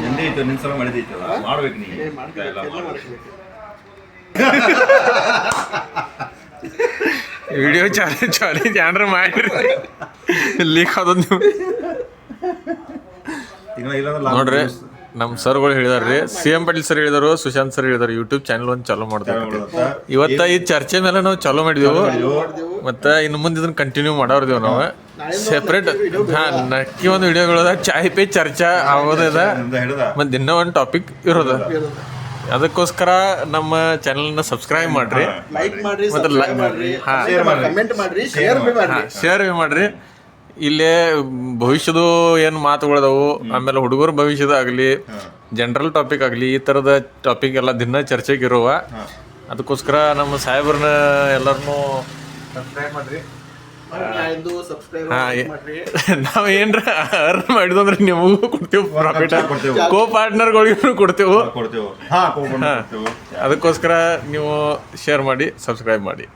ಎಂದೇ ಇತ್ತು ನಿನ್ನ ಸಲ ಮಾಡಿದೈತಲ್ಲ ಮಾಡ್ಬೇಕು ನೀ ವಿಡಿಯೋ ಚಾಲೆಂಜ್ ಏನಾರ ಮಾಡ್ರಿ ಲೀಕ್ ಆದದ್ ನೀವು ನೋಡ್ರಿ ನಮ್ಮ ಸರ್ಗಳು ಹೇಳಿದಾರ್ರಿ CM ಪಾಟೀಲ್ ಸರ್ ಹೇಳಿದಾರು, ಸುಶಾಂತ್ ಸರ್ ಹೇಳಿದಾರು ಯೂಟ್ಯೂಬ್ ಚಾನಲ್ ಒಂದು ಚಾಲೂ ಮಾಡ್ತಾರೆ. ಇವತ್ತ ಈ ಚರ್ಚೆ ಮೇಲೆ ನಾವು ಚಾಲೂ ಮಾಡಿದೆವು, ಮತ್ತೆ ಇನ್ನು ಮುಂದೆ ಇದನ್ನ ಕಂಟಿನ್ಯೂ ಮಾಡೋರ್ದೇವು ನಾವು ಸೆಪ್ರೇಟ್. ನಕ್ಕಿ ಒಂದು ವಿಡಿಯೋಗಳದ ಚಾಯ್ ಪೇ ಚರ್ಚಾ ಆಗೋದಿದೆ, ಮತ್ತೆ ದಿನ ಒಂದು ಟಾಪಿಕ್ ಇರೋದು. ಅದಕ್ಕೋಸ್ಕರ ನಮ್ಮ ಚಾನಲ್ನ ಸಬ್ಸ್ಕ್ರೈಬ್ ಮಾಡ್ರಿ, ಮತ್ತೆ ಶೇರ್ ಭೀ ಮಾಡ್ರಿ. ಇಲ್ಲೇ ಭವಿಷ್ಯದ ಏನು ಮಾತುಗಳದಾವು, ಆಮೇಲೆ ಹುಡುಗರ ಭವಿಷ್ಯದ ಆಗಲಿ, ಜನರಲ್ ಟಾಪಿಕ್ ಆಗಲಿ, ಈ ಥರದ ಟಾಪಿಕ್ ಎಲ್ಲ ದಿನ ಚರ್ಚೆಗೆ ಇರುವ. ಅದಕ್ಕೋಸ್ಕರ ನಮ್ಮ ಸಾಹೇಬ್ರನ್ನ ಎಲ್ಲರನ್ನೂ ಸಬ್ಸ್ಕ್ರೈಬ್ ಮಾಡ್ರಿ. ನಾವು ಏನ್ರ ಅರ್ನ್ ಮಾಡಿದ್ವು ಅಂದ್ರೆ ನಿಮಗೂ ಕೊಡ್ತೇವೆ ಪ್ರಾಫಿಟ್, ಕೋ ಪಾರ್ಟ್ನರ್ಗಳಿಗೂ ಕೊಡ್ತೇವೆ. ಅದಕ್ಕೋಸ್ಕರ ನೀವು ಶೇರ್ ಮಾಡಿ, ಸಬ್ಸ್ಕ್ರೈಬ್ ಮಾಡಿ.